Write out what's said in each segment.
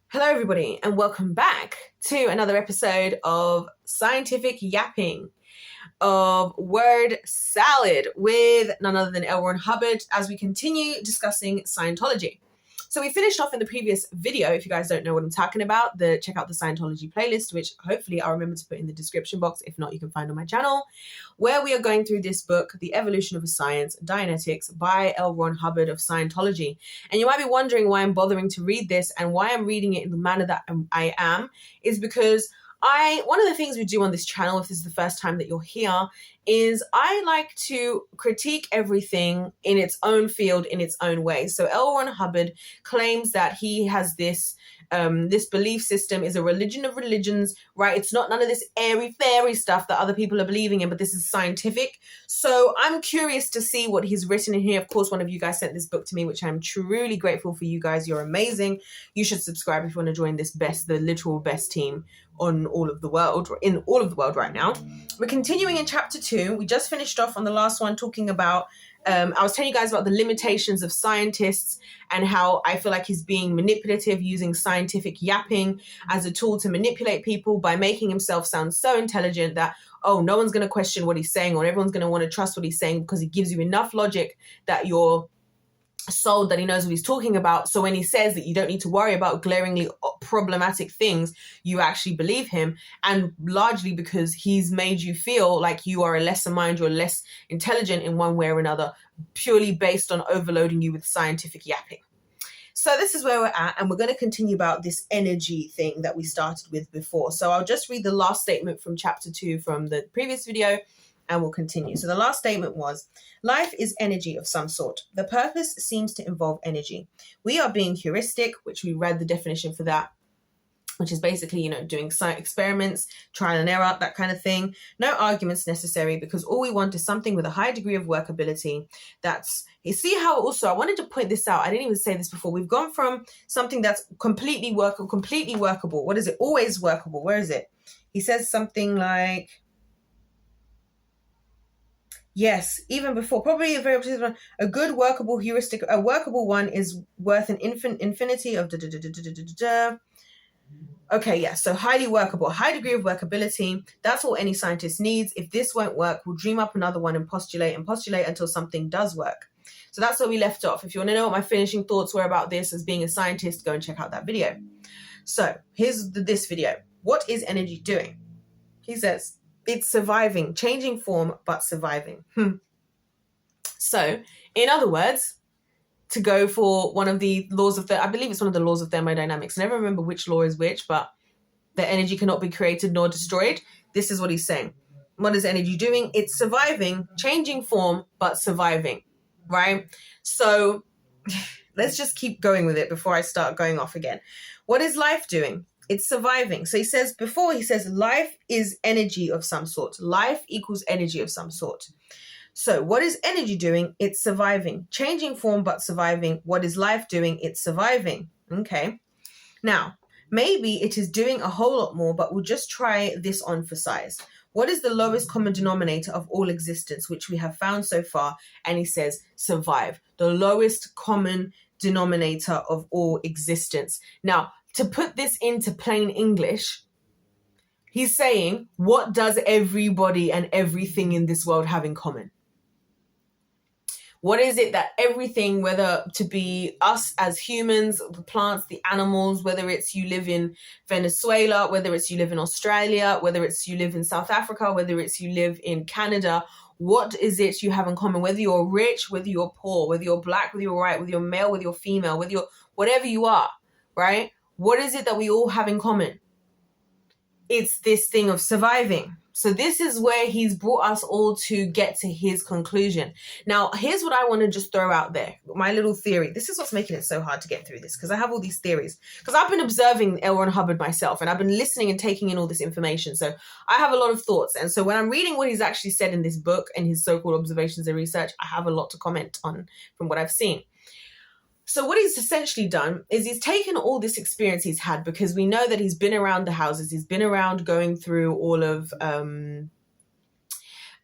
Hello, everybody, and welcome back to another episode of Scientific Yapping of Word Salad with none other than L. Ron Hubbard as we continue discussing Scientology. So we finished off in the previous video. If you guys don't know what I'm talking about, check out the Scientology playlist, which hopefully I'll remember to put in the description box. If not, you can find on my channel, where we are going through this book, The Evolution of a Science, Dianetics by L. Ron Hubbard of Scientology. And you might be wondering why I'm bothering to read this and why I'm reading it in the manner that I am, is because one of the things we do on this channel, if this is the first time that you're here, is I like to critique everything in its own field, in its own way. So L. Ron Hubbard claims that he has this belief system is a religion of religions, right? It's not none of this airy fairy stuff that other people are believing in, but this is scientific. So I'm curious to see what he's written in here. Of course, one of you guys sent this book to me, which I'm truly grateful for you guys. You're amazing. You should subscribe if you want to join this the literal best team in all of the world right now. We're continuing in chapter 2. We just finished off on the last one talking about I was telling you guys about the limitations of scientists and how I feel like he's being manipulative, using scientific yapping as a tool to manipulate people by making himself sound so intelligent that, oh, no one's going to question what he's saying, or everyone's going to want to trust what he's saying because he gives you enough logic that you're sold that he knows what he's talking about. So when he says that you don't need to worry about glaringly problematic things, you actually believe him, and largely because he's made you feel like you are a lesser mind, you're less intelligent in one way or another, purely based on overloading you with scientific yapping. So this is where we're at, and we're going to continue about this energy thing that we started with before. So I'll just read the last statement from chapter 2 from the previous video, and we'll continue. So the last statement was, life is energy of some sort. The purpose seems to involve energy. We are being heuristic, which we read the definition for that, which is basically, doing science experiments, trial and error, that kind of thing. No arguments necessary, because all we want is something with a high degree of workability. You see how also, I wanted to point this out. I didn't even say this before. We've gone from something that's completely workable. What is it? Always workable. Where is it? He says something like, yes, even before, probably a very a good workable heuristic, a workable one is worth an infinity of Okay, yeah, so highly workable, high degree of workability. That's all any scientist needs. If this won't work, we'll dream up another one and postulate until something does work. So that's where we left off. If you want to know what my finishing thoughts were about this as being a scientist, go and check out that video. So here's this video. What is energy doing? He says, it's surviving, changing form, but surviving. So, in other words, to go for one of the laws of I believe it's one of the laws of thermodynamics. I never remember which law is which, but the energy cannot be created nor destroyed. This is what he's saying. What is energy doing? It's surviving, changing form, but surviving, right? So, let's just keep going with it before I start going off again. What is life doing? It's surviving. So he says life is energy of some sort. Life equals energy of some sort. So what is energy doing? It's surviving. Changing form, but surviving. What is life doing? It's surviving. Okay. Now, maybe it is doing a whole lot more, but we'll just try this on for size. What is the lowest common denominator of all existence, which we have found so far? And he says survive. The lowest common denominator of all existence. Now, to put this into plain English, he's saying, what does everybody and everything in this world have in common? What is it that everything, whether to be us as humans, the plants, the animals, whether it's you live in Venezuela, whether it's you live in Australia, whether it's you live in South Africa, whether it's you live in Canada, what is it you have in common? Whether you're rich, whether you're poor, whether you're black, whether you're white, whether you're male, whether you're female, whether you're whatever you are, right? What is it that we all have in common? It's this thing of surviving. So this is where he's brought us all to get to his conclusion. Now, here's what I want to just throw out there. My little theory. This is what's making it so hard to get through this, because I have all these theories. Because I've been observing L. Ron Hubbard myself, and I've been listening and taking in all this information. So I have a lot of thoughts. And so when I'm reading what he's actually said in this book and his so-called observations and research, I have a lot to comment on from what I've seen. So what he's essentially done is he's taken all this experience he's had, because we know that he's been around the houses. He's been around going through all of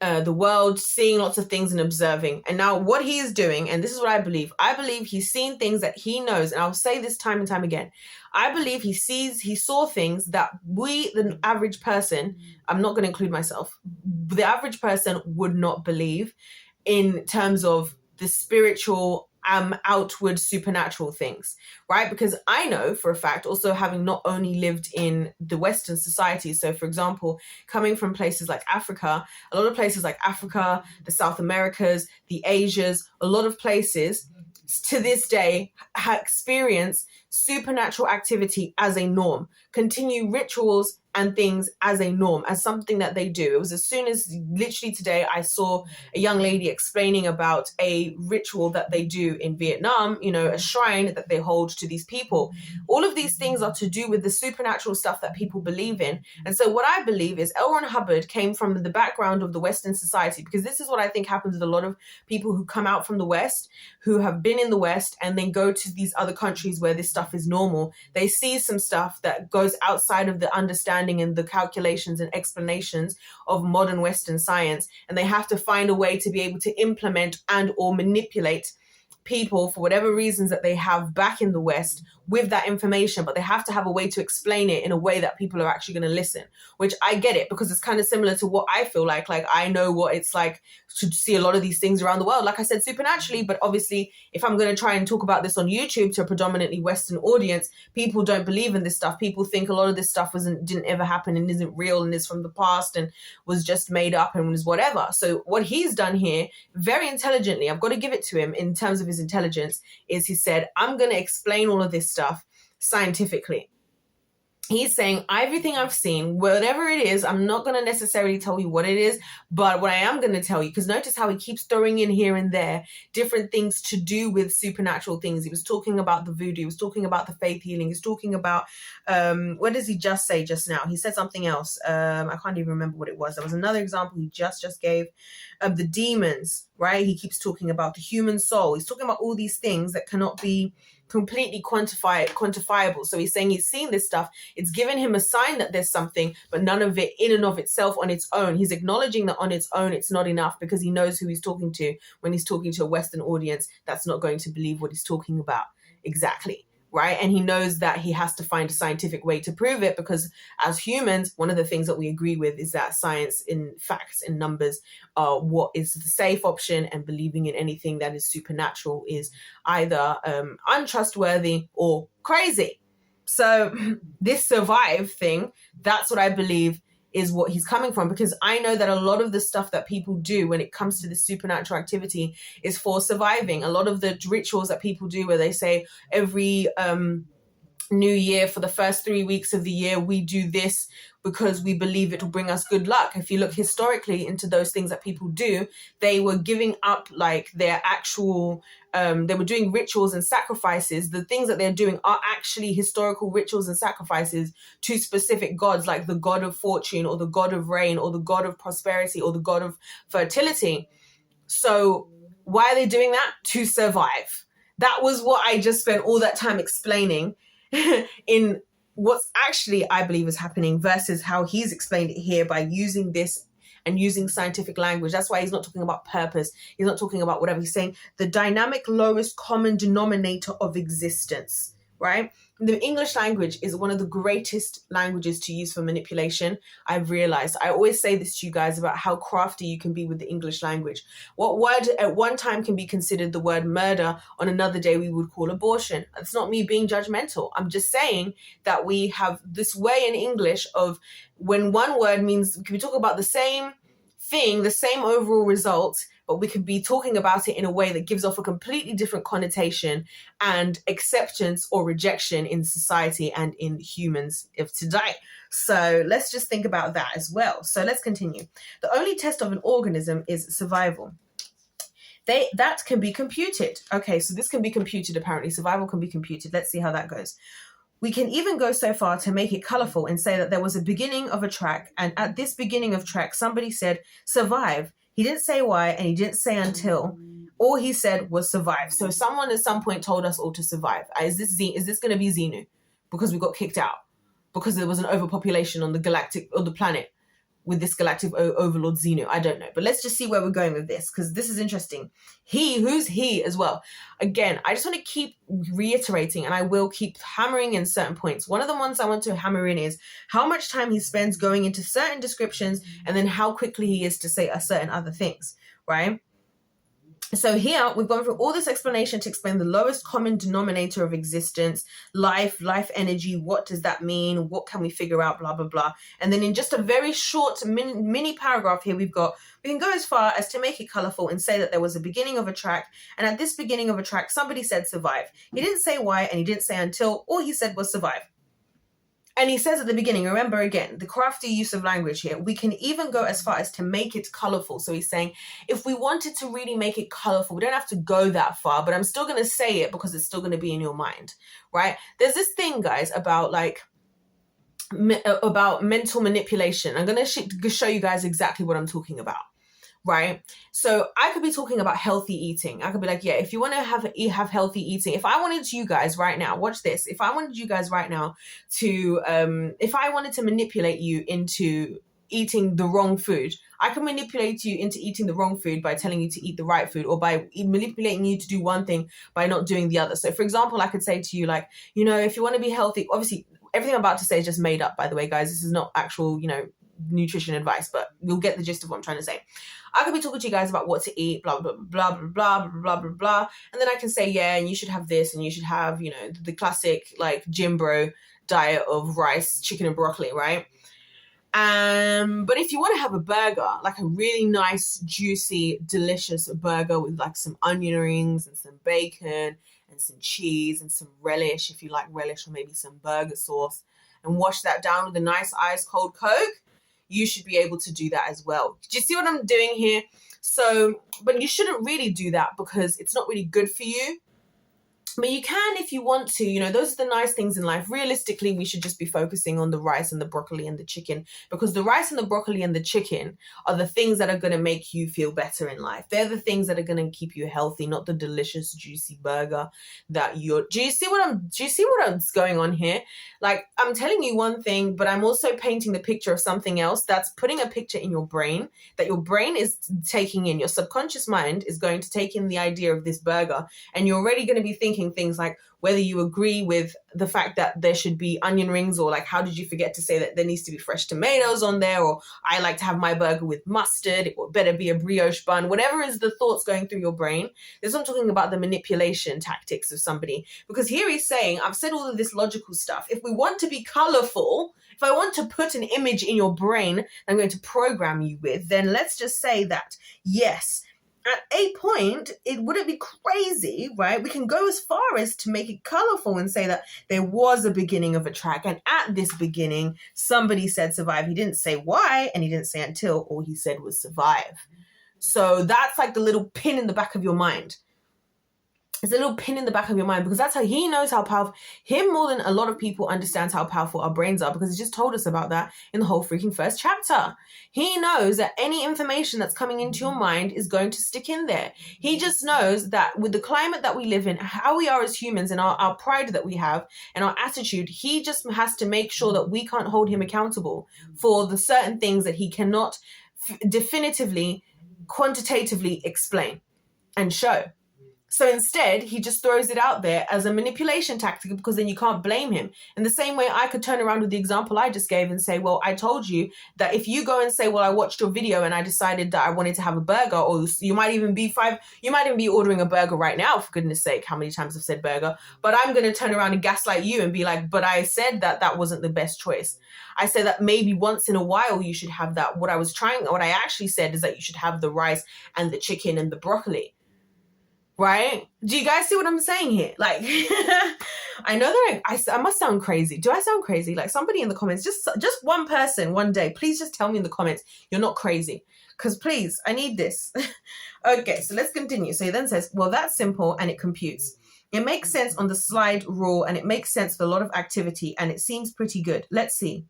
the world, seeing lots of things and observing. And now what he is doing, and this is what I believe he's seen things that he knows, and I'll say this time and time again, I believe he saw things that we, the average person, I'm not going to include myself, the average person would not believe in terms of the spiritual outward supernatural things, right? Because I know for a fact, also having not only lived in the Western society, so for example, coming from places like Africa, a lot of places like Africa, the South Americas, the Asias, a lot of places to this day experience supernatural activity as a norm, continue rituals and things as a norm, as something that they do. It was as soon as literally today I saw a young lady explaining about a ritual that they do in Vietnam, a shrine that they hold to these people. All of these things are to do with the supernatural stuff that people believe in. And so what I believe is L. Ron Hubbard came from the background of the Western society, because this is what I think happens with a lot of people who come out from the West, who have been in the West and then go to these other countries where this stuff is normal. They see some stuff that goes outside of the understanding and the calculations and explanations of modern Western science, and they have to find a way to be able to implement and or manipulate people for whatever reasons that they have back in the West with that information, but they have to have a way to explain it in a way that people are actually going to listen, which I get it, because it's kind of similar to what I feel like I know what it's like to see a lot of these things around the world, like I said, supernaturally. But obviously if I'm going to try and talk about this on YouTube to a predominantly Western audience, people don't believe in this stuff. People think a lot of this stuff didn't ever happen and isn't real and is from the past and was just made up and was whatever. So what he's done here very intelligently, I've got to give it to him in terms of his intelligence, is he said, I'm going to explain all of this stuff scientifically. He's saying everything I've seen, whatever it is, I'm not going to necessarily tell you what it is, but what I am going to tell you, because notice how he keeps throwing in here and there different things to do with supernatural things. He was talking about the voodoo, he was talking about the faith healing, he's talking about, what does he just say just now? He said something else. I can't even remember what it was. There was another example he just gave, the demons, right? He keeps talking about the human soul. He's talking about all these things that cannot be completely quantifiable. So he's saying he's seen this stuff. It's given him a sign that there's something, but none of it in and of itself on its own. He's acknowledging that on its own, it's not enough, because he knows who he's talking to when he's talking to a Western audience that's not going to believe what he's talking about exactly. Right. And he knows that he has to find a scientific way to prove it, because as humans, one of the things that we agree with is that science, in facts and numbers, what is the safe option, and believing in anything that is supernatural is either untrustworthy or crazy. So this survive thing, that's what I believe is what he's coming from, because I know that a lot of the stuff that people do when it comes to the supernatural activity is for surviving. A lot of the rituals that people do where they say every New Year, for the first 3 weeks of the year, we do this because we believe it will bring us good luck. If you look historically into those things that people do, they were giving up like their actual, they were doing rituals and sacrifices. The things that they're doing are actually historical rituals and sacrifices to specific gods, like the god of fortune or the god of rain or the god of prosperity or the god of fertility. So why are they doing that? To survive. That was what I just spent all that time explaining in what's actually, I believe, is happening versus how he's explained it here by using this and using scientific language. That's why he's not talking about purpose. He's not talking about whatever. He's saying the dynamic lowest common denominator of existence, right? The English language is one of the greatest languages to use for manipulation. I've realized. I always say this to you guys about how crafty you can be with the English language. What word at one time can be considered the word murder, on another day we would call abortion. That's not me being judgmental. I'm just saying that we have this way in English of when one word means, we can be talking about the same thing, the same overall result, but we could be talking about it in a way that gives off a completely different connotation and acceptance or rejection in society and in humans of today. So let's just think about that as well. So let's continue. The only test of an organism is survival. That can be computed. Okay, so this can be computed apparently. Survival can be computed. Let's see how that goes. We can even go so far to make it colorful and say that there was a beginning of a track, and at this beginning of track, somebody said, survive. He didn't say why, and he didn't say until. All he said was survive. So someone at some point told us all to survive. Is this going to be Xenu? Because we got kicked out. Because there was an overpopulation on the galactic, or the planet. with this galactic overlord Xenu. I don't know, but let's just see where we're going with this, because this is interesting. Who's he as well? Again, I just want to keep reiterating, and I will keep hammering in certain points. One of the ones I want to hammer in is how much time he spends going into certain descriptions, and then how quickly he is to say a certain other things, right? So here we've gone through all this explanation to explain the lowest common denominator of existence, life energy. What does that mean? What can we figure out? Blah, blah, blah. And then in just a very short mini paragraph here, we can go as far as to make it colorful and say that there was a beginning of a track. And at this beginning of a track, somebody said survive. He didn't say why, and he didn't say until. All he said was survive. And he says at the beginning, remember again, the crafty use of language here, we can even go as far as to make it colorful. So he's saying, if we wanted to really make it colorful, we don't have to go that far, but I'm still going to say it because it's still going to be in your mind, right? There's this thing, guys, about mental manipulation. I'm going to show you guys exactly what I'm talking about. Right? So I could be talking about healthy eating. I could be like, yeah, if you want to have healthy eating, if I wanted you guys right now, watch this. If I wanted you guys right now to, if I wanted to manipulate you into eating the wrong food, I can manipulate you into eating the wrong food by telling you to eat the right food, or by manipulating you to do one thing by not doing the other. So for example, I could say to you like, if you want to be healthy, obviously everything I'm about to say is just made up, by the way, guys. This is not actual, nutrition advice, but you'll get the gist of what I'm trying to say. I could be talking to you guys about what to eat, blah, blah, blah, blah, blah, blah, blah, blah. And then I can say, yeah, and you should have this, and you should have, the classic, like, gym bro diet of rice, chicken, and broccoli, right? But if you want to have a burger, like a really nice, juicy, delicious burger with, like, some onion rings and some bacon and some cheese and some relish, if you like relish, or maybe some burger sauce, and wash that down with a nice ice cold Coke, you should be able to do that as well. Do you see what I'm doing here? So, but you shouldn't really do that because it's not really good for you. But you can if you want to, those are the nice things in life. Realistically, we should just be focusing on the rice and the broccoli and the chicken, because the rice and the broccoli and the chicken are the things that are going to make you feel better in life. They're the things that are going to keep you healthy, not the delicious, juicy burger that do you see what's going on here? Like, I'm telling you one thing, but I'm also painting the picture of something else. That's putting a picture in your brain that your brain is taking in. Your subconscious mind is going to take in the idea of this burger, and you're already going to be thinking things like whether you agree with the fact that there should be onion rings, or like, how did you forget to say that there needs to be fresh tomatoes on there, or I like to have my burger with mustard, it better be a brioche bun, whatever is the thoughts going through your brain. This is what I'm talking about, the manipulation tactics of somebody, because here he's saying, I've said all of this logical stuff. If we want to be colorful, if I want to put an image in your brain that I'm going to program you with, then let's just say that, yes, at a point, it wouldn't be crazy, right? We can go as far as to make it colorful and say that there was a beginning of a track. And at this beginning, somebody said survive. He didn't say why, and he didn't say until. All he said was survive. So that's like the little pin in the back of your mind. It's a little pin in the back of your mind, because that's how he knows how powerful, him more than a lot of people understands how powerful our brains are, because he just told us about that in the whole freaking first chapter. He knows that any information that's coming into your mind is going to stick in there. He just knows that with the climate that we live in, how we are as humans, and our pride that we have and our attitude, he just has to make sure that we can't hold him accountable for the certain things that he cannot definitively, quantitatively explain and show. So instead, he just throws it out there as a manipulation tactic, because then you can't blame him. In the same way, I could turn around with the example I just gave and say, well, I told you that if you go and say, well, I watched your video and I decided that I wanted to have a burger, or you might even be ordering a burger right now, for goodness sake, how many times I've said burger, but I'm going to turn around and gaslight you and be like, but I said that wasn't the best choice. I said that maybe once in a while you should have that. What I actually said is that you should have the rice and the chicken and the broccoli. Right? Do you guys see what I'm saying here? Like, I know that I must sound crazy. Do I sound crazy? Like, somebody in the comments, just one person one day, please just tell me in the comments, you're not crazy. Because please, I need this. Okay, so let's continue. So he then says, well, that's simple and it computes. It makes sense on the slide rule, and it makes sense for a lot of activity, and it seems pretty good. Let's see.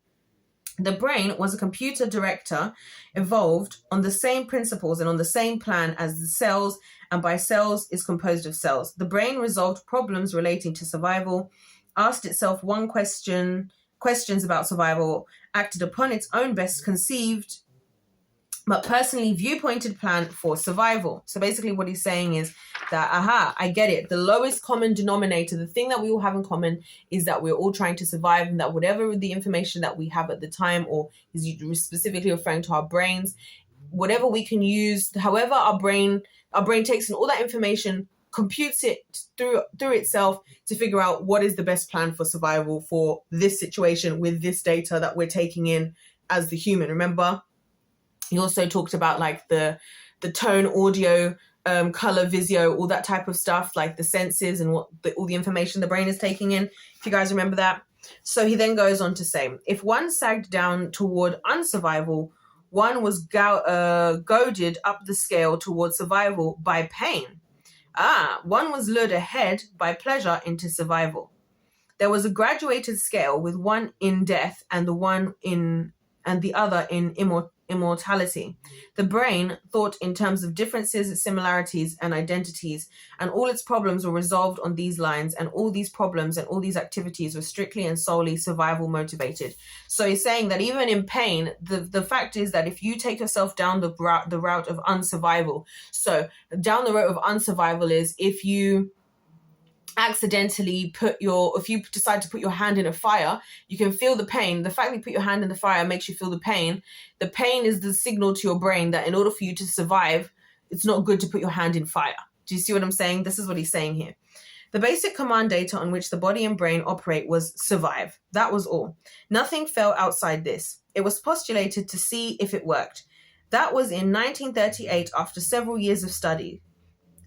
The brain was a computer director evolved on the same principles and on the same plan as the cells, and by cells is composed of cells. The brain resolved problems relating to survival, asked itself one question, questions about survival acted upon its own best conceived but personally viewpointed plan for survival. So basically what he's saying is that, I get it. The lowest common denominator, the thing that we all have in common is that we're all trying to survive, and that whatever the information that we have at the time, or is specifically referring to our brains, whatever we can use, however our brain takes in all that information, computes it through itself to figure out what is the best plan for survival for this situation with this data that we're taking in as the human. Remember, he also talked about like the tone, audio, color, visio, all that type of stuff, like the senses and all the information the brain is taking in, if you guys remember that. So he then goes on to say, if one sagged down toward unsurvival, one was goaded up the scale toward survival by pain. One was lured ahead by pleasure into survival. There was a graduated scale with one in death and the other in immortality. The brain thought in terms of differences, similarities, and identities, and all its problems were resolved on these lines, and all these problems and all these activities were strictly and solely survival motivated. So he's saying that even in pain, the fact is that if you take yourself down the route of unsurvival, so down the road of unsurvival is if you accidentally if you decide to put your hand in a fire, you can feel the pain. The fact that you put your hand in the fire makes you feel the pain. The pain is the signal to your brain that in order for you to survive, it's not good to put your hand in fire. Do you see what I'm saying? This is what he's saying here. The basic command data on which the body and brain operate was survive. That was all. Nothing fell outside this. It was postulated to see if it worked. That was in 1938 after several years of study.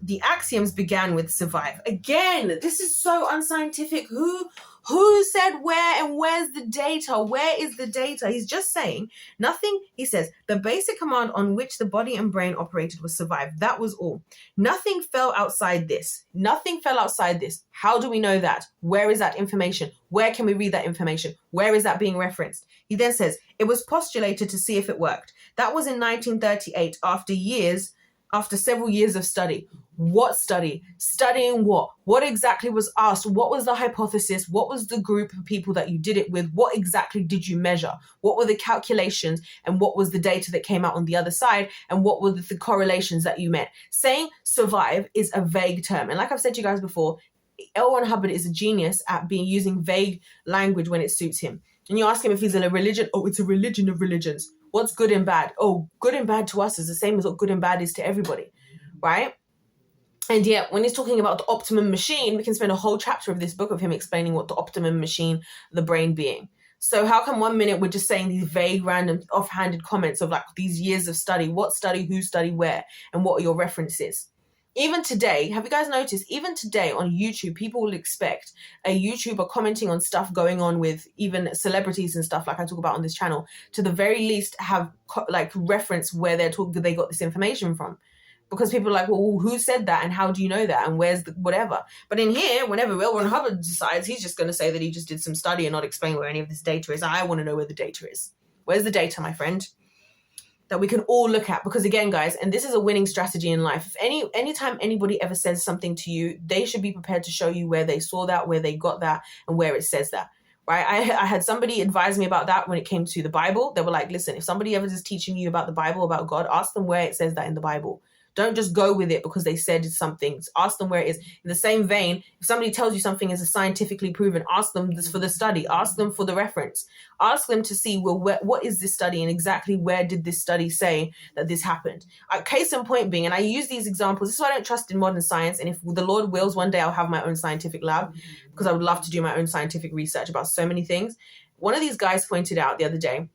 The axioms began with survive. Again, this is so unscientific. Who said where, and where's the data? Where is the data? He's just saying nothing. He says the basic command on which the body and brain operated was survive. That was all. Nothing fell outside this. Nothing fell outside this. How do we know that? Where is that information? Where can we read that information? Where is that being referenced? He then says it was postulated to see if it worked. That was in 1938 after several years of study. What study? Studying what? What exactly was asked? What was the hypothesis? What was the group of people that you did it with? What exactly did you measure? What were the calculations? And what was the data that came out on the other side? And what were the correlations that you met? Saying survive is a vague term. And like I've said to you guys before, L. Ron Hubbard is a genius at using vague language when it suits him. And you ask him if he's in a religion. Oh, it's a religion of religions. What's good and bad? Oh, good and bad to us is the same as what good and bad is to everybody, right? And yet, when he's talking about the optimum machine, we can spend a whole chapter of this book of him explaining what the optimum machine, the brain being. So how come 1 minute we're just saying these vague, random, offhanded comments of like these years of study, what study, who study, where, and what are your references? Even today, have you guys noticed, even today on YouTube, people will expect a YouTuber commenting on stuff going on with even celebrities and stuff like I talk about on this channel, to the very least have like reference where they got this information from. Because people are like, well, who said that and how do you know that and where's the whatever? But in here, whenever L. Ron Hubbard decides, he's just going to say that he just did some study and not explain where any of this data is. I want to know where the data is. Where's the data, my friend? That we can all look at. Because again, guys, and this is a winning strategy in life. If anytime anybody ever says something to you, they should be prepared to show you where they saw that, where they got that, and where it says that. Right? I had somebody advise me about that when it came to the Bible. They were like, listen, if somebody ever is teaching you about the Bible, about God, ask them where it says that in the Bible. Don't just go with it because they said something. Ask them where it is. In the same vein, if somebody tells you something is scientifically proven, ask them this for the study. Ask them for the reference. Ask them to see, well, what is this study and exactly where did this study say that this happened? Case in point being, and I use these examples, this is why I don't trust in modern science. And if the Lord wills, one day I'll have my own scientific lab because I would love to do my own scientific research about so many things. One of these guys pointed out the other day,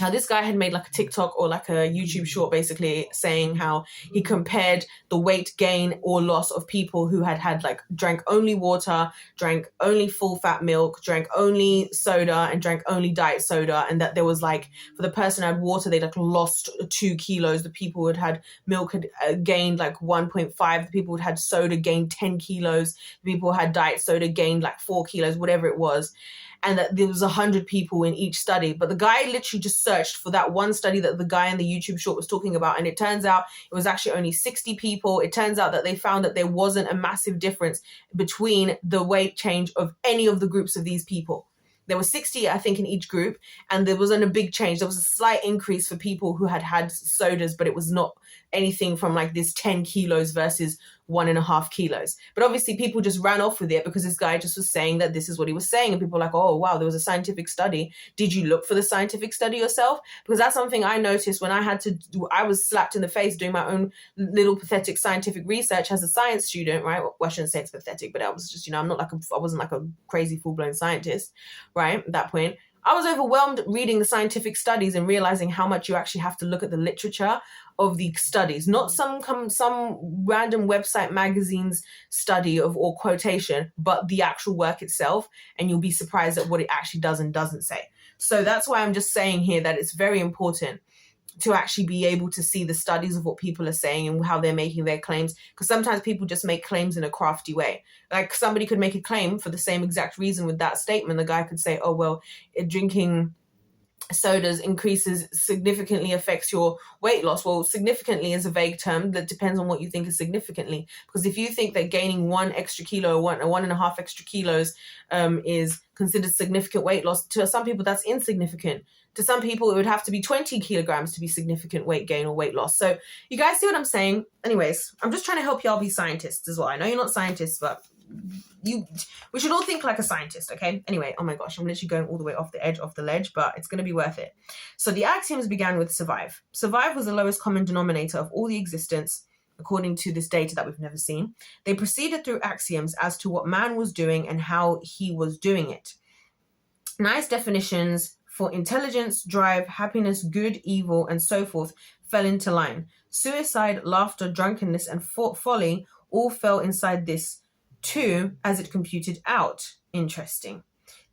how this guy had made like a TikTok or like a YouTube short basically saying how he compared the weight gain or loss of people who had like drank only water, drank only full fat milk, drank only soda and drank only diet soda. And that there was like, for the person who had water, they like lost 2 kilos. The people who had milk had gained like 1.5. The people who had soda gained 10 kilos. The people who had diet soda gained like 4 kilos, whatever it was. And that there was 100 people in each study. But the guy literally just searched for that one study that the guy in the YouTube short was talking about. And it turns out it was actually only 60 people. It turns out that they found that there wasn't a massive difference between the weight change of any of the groups of these people. There were 60, I think, in each group, and there wasn't a big change. There was a slight increase for people who had sodas, but it was not anything from like this 10 kilos versus 1.5 kilos. But obviously people just ran off with it because this guy just was saying that this is what he was saying. And people were like, oh, wow, there was a scientific study. Did you look for the scientific study yourself? Because that's something I noticed when I was slapped in the face doing my own little pathetic scientific research as a science student, right? Well, I shouldn't say it's pathetic, but I was just, I wasn't like a crazy full-blown scientist, right? At that point, I was overwhelmed reading the scientific studies and realizing how much you actually have to look at the literature of the studies, not some random website magazine's study or quotation, but the actual work itself. And you'll be surprised at what it actually does and doesn't say. So that's why I'm just saying here that it's very important to actually be able to see the studies of what people are saying and how they're making their claims. Because sometimes people just make claims in a crafty way. Like somebody could make a claim for the same exact reason with that statement. The guy could say, oh, well, drinking sodas increases significantly affects your weight loss. Well, significantly is a vague term that depends on what you think is significantly. Because if you think that gaining 1 extra kilo, 1.5 extra kilos is considered significant weight loss, to some people that's insignificant. To some people, it would have to be 20 kilograms to be significant weight gain or weight loss. So you guys see what I'm saying? Anyways, I'm just trying to help y'all be scientists as well. I know you're not scientists, but we should all think like a scientist, okay? Anyway, oh my gosh, I'm literally going all the way off the ledge, but it's going to be worth it. So the axioms began with survive. Survive was the lowest common denominator of all the existence, according to this data that we've never seen. They proceeded through axioms as to what man was doing and how he was doing it. Nice definitions for intelligence, drive, happiness, good, evil, and so forth fell into line. Suicide, laughter, drunkenness, and folly all fell inside this too, as it computed out. Interesting.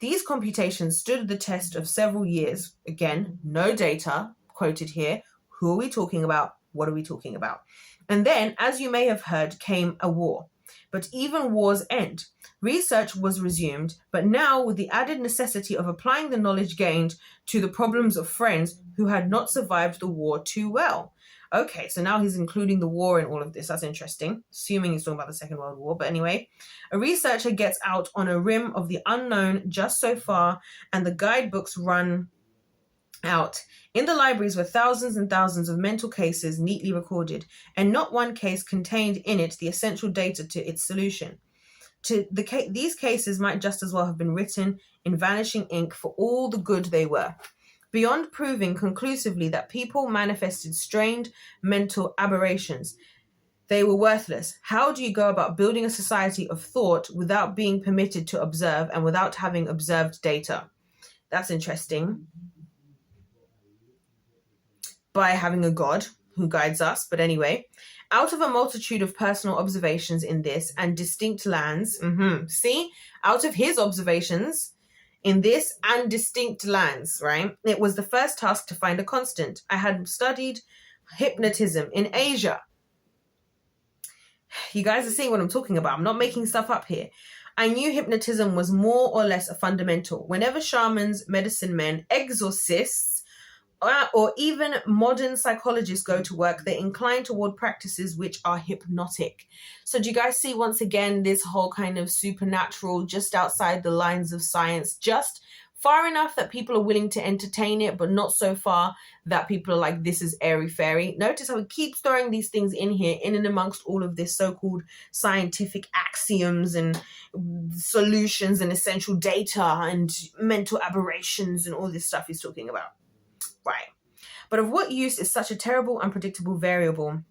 These computations stood the test of several years. Again, no data quoted here. Who are we talking about? What are we talking about? And then, as you may have heard, came a war. But even wars end. Research was resumed, but now with the added necessity of applying the knowledge gained to the problems of friends who had not survived the war too well. Okay, so now he's including the war in all of this. That's interesting, assuming he's talking about the Second World War. But anyway, a researcher gets out on a rim of the unknown just so far, and the guidebooks run out. In the libraries were thousands and thousands of mental cases neatly recorded, and not one case contained in it the essential data to its solution. These cases might just as well have been written in vanishing ink for all the good they were. Beyond proving conclusively that people manifested strained mental aberrations, they were worthless. How do you go about building a society of thought without being permitted to observe and without having observed data? That's interesting. By having a God who guides us. But anyway, out of a multitude of personal observations in this and distinct lands, out of his observations in this and distinct lands, right? It was the first task to find a constant. I had studied hypnotism in Asia. You guys are seeing what I'm talking about. I'm not making stuff up here. I knew hypnotism was more or less a fundamental. Whenever shamans, medicine men, exorcists, or even modern psychologists go to work, they incline toward practices which are hypnotic. So do you guys see once again this whole kind of supernatural, just outside the lines of science, just far enough that people are willing to entertain it, but not so far that people are like, this is airy-fairy. Notice how he keeps throwing these things in here, in and amongst all of this so-called scientific axioms and solutions and essential data and mental aberrations and all this stuff he's talking about. Right. But of what use is such a terrible, unpredictable variable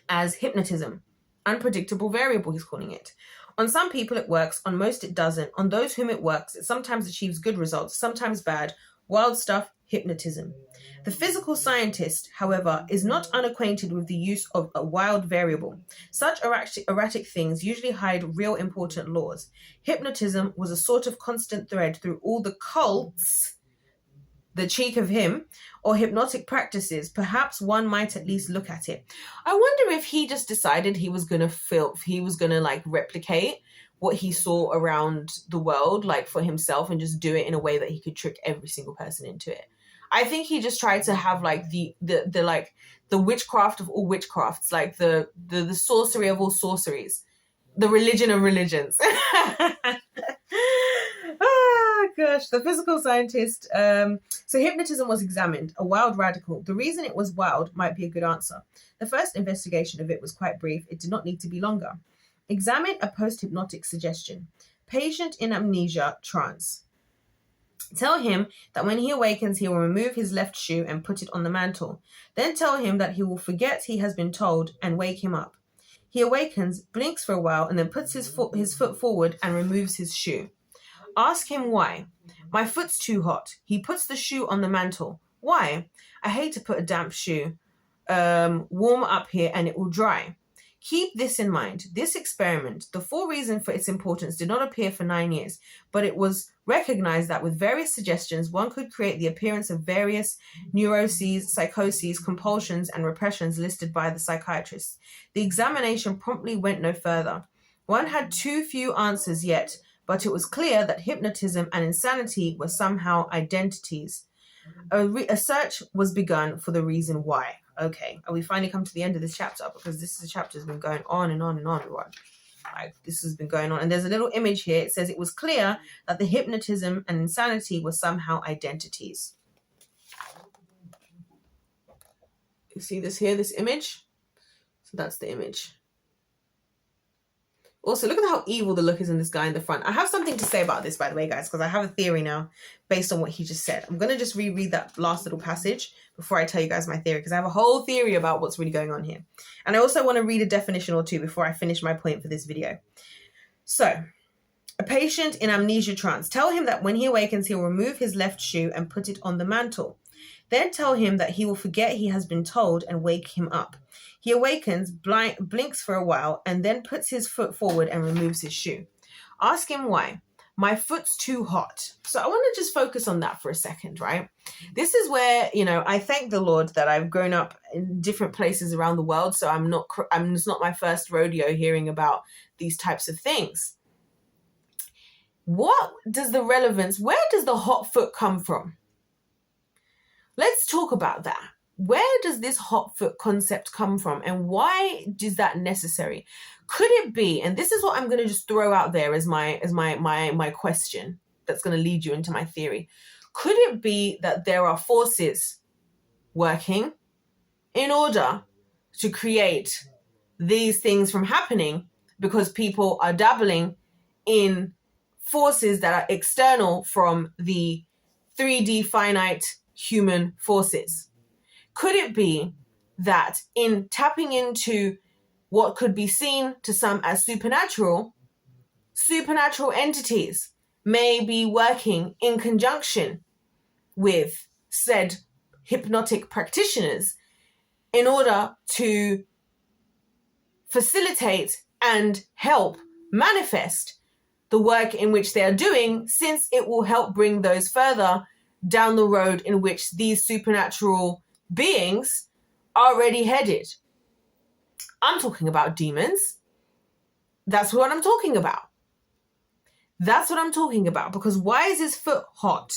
as hypnotism? Unpredictable variable, he's calling it. On some people it works, on most it doesn't. On those whom it works, it sometimes achieves good results, sometimes bad. Wild stuff, hypnotism. The physical scientist, however, is not unacquainted with the use of a wild variable. Such erratic things usually hide real important laws. Hypnotism was a sort of constant thread through all the cults, the cheek of him, or hypnotic practices. Perhaps one might at least look at it. I wonder if he just decided he was gonna like replicate what he saw around the world, like for himself, and just do it in a way that he could trick every single person into it. I think he just tried to have like the witchcraft of all witchcrafts, like the sorcery of all sorceries, the religion of religions. gosh. The physical scientist. So hypnotism was examined, a wild radical. The reason it was wild might be a good answer. The first investigation of it was quite brief. It did not need to be longer. Examine a post-hypnotic suggestion. Patient in amnesia trance. Tell him that when he awakens, he will remove his left shoe and put it on the mantle. Then tell him that he will forget he has been told and wake him up. He awakens, blinks for a while, and then puts his foot forward and removes his shoe. Ask him why. My foot's too hot. He puts the shoe on the mantle. Why? I hate to put a damp shoe. Warm up here and it will dry. Keep this in mind. This experiment, the full reason for its importance did not appear for 9 years, but it was recognized that with various suggestions, one could create the appearance of various neuroses, psychoses, compulsions, and repressions listed by the psychiatrists. The examination promptly went no further. One had too few answers yet, but it was clear that hypnotism and insanity were somehow identities. A search was begun for the reason why. Okay, and we finally come to the end of this chapter, because this chapter has been going on and on and on. Like, this has been going on. And there's a little image here. It says it was clear that the hypnotism and insanity were somehow identities. You see this here, this image? So that's the image. Also, look at how evil the look is in this guy in the front. I have something to say about this, by the way, guys, because I have a theory now based on what he just said. I'm going to just reread that last little passage before I tell you guys my theory, because I have a whole theory about what's really going on here. And I also want to read a definition or two before I finish my point for this video. So, a patient in amnesia trance. Tell him that when he awakens, he will remove his left shoe and put it on the mantle. Then tell him that he will forget he has been told and wake him up. He awakens, blinks for a while, and then puts his foot forward and removes his shoe. Ask him why. My foot's too hot. So I want to just focus on that for a second, right? This is where, I thank the Lord that I've grown up in different places around the world. So it's not my first rodeo hearing about these types of things. What does where does the hot foot come from? Let's talk about that. Where does this hot foot concept come from, and why is that necessary? Could it be, and this is what I'm going to just throw out there as my question that's going to lead you into my theory. Could it be that there are forces working in order to create these things from happening because people are dabbling in forces that are external from the 3D finite human forces? Could it be that in tapping into what could be seen to some as supernatural entities may be working in conjunction with said hypnotic practitioners in order to facilitate and help manifest the work in which they are doing, since it will help bring those further down the road in which these supernatural beings are already headed. I'm talking about demons. That's what I'm talking about. That's what I'm talking about. Because why is his foot hot?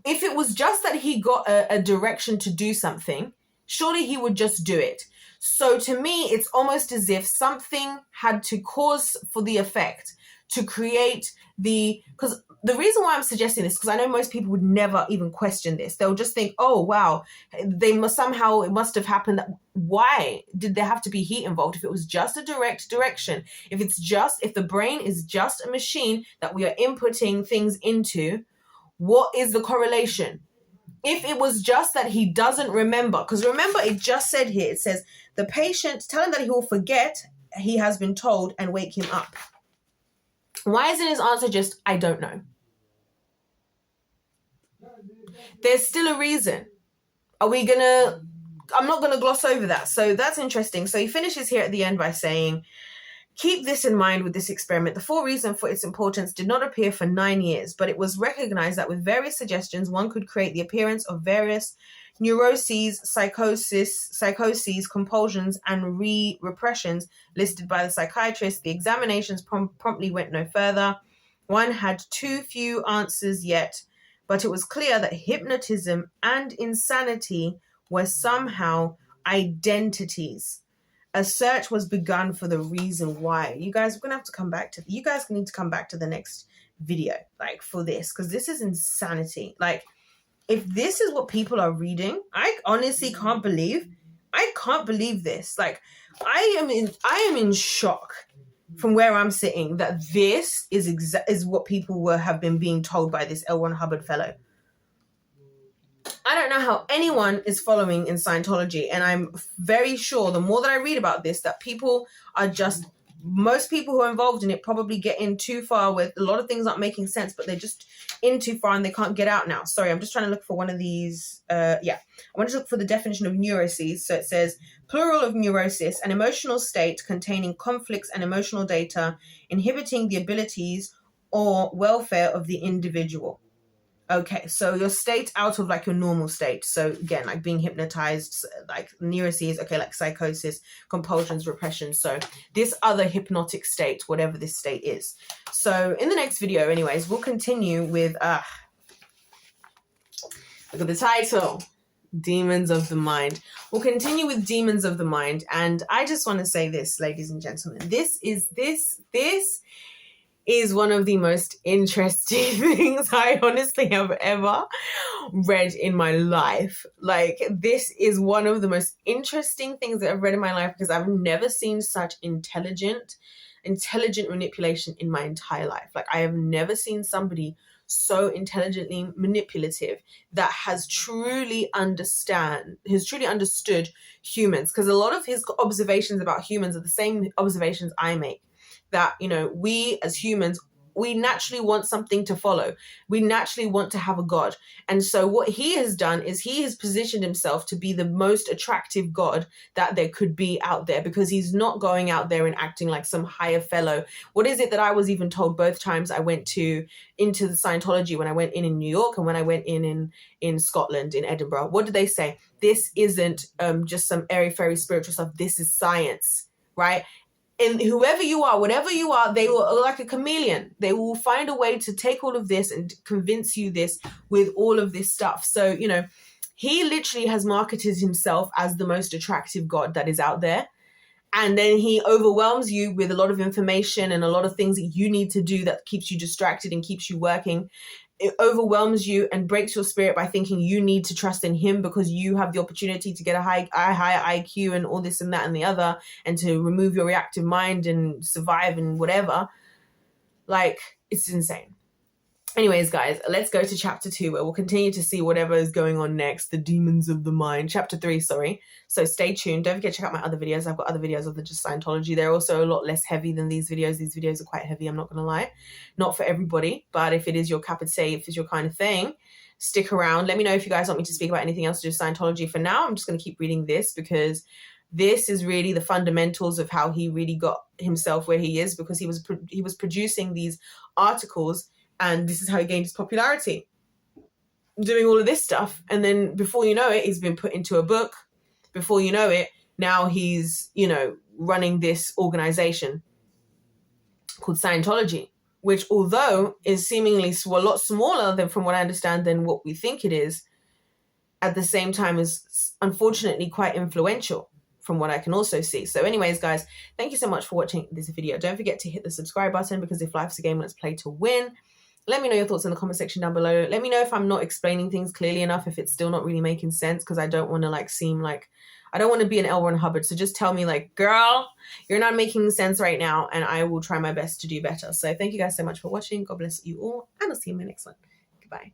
If it was just that he got a direction to do something, surely he would just do it. So to me, it's almost as if something had to cause for the effect to create because the reason why I'm suggesting this, because I know most people would never even question this. They'll just think, oh, wow, it must have happened. Why did there have to be heat involved? If it was just a direct direction, if the brain is just a machine that we are inputting things into, what is the correlation? If it was just that he doesn't remember, because remember, it just said here, it says, the patient, tell him that he will forget he has been told and wake him up. Why isn't his answer just, I don't know? There's still a reason. I'm not going to gloss over that. So that's interesting. So he finishes here at the end by saying, keep this in mind with this experiment. The full reason for its importance did not appear for 9 years, but it was recognized that with various suggestions, one could create the appearance of various neuroses, psychoses, compulsions, and repressions listed by the psychiatrist. The examinations promptly went no further. One had too few answers yet, but it was clear that hypnotism and insanity were somehow identities. A search was begun for the reason why. You guys, we're going to have to come back to, you guys need to come back to the next video, like, for this, because this is insanity. Like, if this is what people are reading, I honestly can't believe this. Like, I am in shock from where I'm sitting that this is what people have been being told by this L. Ron Hubbard fellow. I don't know how anyone is following in Scientology, and I'm very sure the more that I read about this, that most people who are involved in it probably get in too far with a lot of things not making sense, but they're just in too far and they can't get out now. Sorry, I'm just trying to look for one of these. I want to look for the definition of neuroses. So it says, plural of neurosis, an emotional state containing conflicts and emotional data, inhibiting the abilities or welfare of the individual. Okay, so your state out of like your normal state. So again, like being hypnotized, like neuroses, okay, like psychosis, compulsions, repression. So this other hypnotic state, whatever this state is. So in the next video, anyways, we'll continue with, look at the title, Demons of the Mind. We'll continue with Demons of the Mind. And I just want to say this, ladies and gentlemen, this is one of the most interesting things I honestly have ever read in my life. Like, this is one of the most interesting things that I've read in my life, because I've never seen such intelligent manipulation in my entire life. Like, I have never seen somebody so intelligently manipulative that has truly understood humans. Because a lot of his observations about humans are the same observations I make. That, you know, we as humans, we naturally want something to follow. We naturally want to have a God. And so what he has done is he has positioned himself to be the most attractive God that there could be out there, because he's not going out there and acting like some higher fellow. What is it that I was even told both times I went into the Scientology, when I went in New York and when I went in Scotland, in Edinburgh? What did they say? This isn't just some airy-fairy spiritual stuff. This is science, right? And whoever you are, whatever you are, they will, like a chameleon, they will find a way to take all of this and convince you this with all of this stuff. So, you know, he literally has marketed himself as the most attractive God that is out there. And then he overwhelms you with a lot of information and a lot of things that you need to do that keeps you distracted and keeps you working. It overwhelms you and breaks your spirit by thinking you need to trust in him because you have the opportunity to get a higher IQ and all this and that and the other, and to remove your reactive mind and survive and whatever. Like, it's insane. Anyways, guys, let's go to chapter 2, where we'll continue to see whatever is going on next. The Demons of the Mind. Chapter 3, sorry. So stay tuned. Don't forget to check out my other videos. I've got other videos of the just Scientology. They're also a lot less heavy than these videos. These videos are quite heavy, I'm not going to lie. Not for everybody, but if it is your cup of tea, if it's your kind of thing, stick around. Let me know if you guys want me to speak about anything else to do with Scientology. For now, I'm just going to keep reading this, because this is really the fundamentals of how he really got himself where he is, because he was producing these articles. And this is how he gained his popularity, doing all of this stuff. And then before you know it, he's been put into a book. Before you know it, now he's, you know, running this organization called Scientology, which, although is seemingly a lot smaller than, from what I understand, than what we think it is, at the same time is unfortunately quite influential, from what I can also see. So anyways, guys, thank you so much for watching this video. Don't forget to hit the subscribe button, because if life's a game, let's play to win. Let me know your thoughts in the comment section down below. Let me know if I'm not explaining things clearly enough, if it's still not really making sense, because I don't want to I don't want to be an L. Ron Hubbard. So just tell me, like, girl, you're not making sense right now, and I will try my best to do better. So thank you guys so much for watching. God bless you all, and I'll see you in my next one. Goodbye.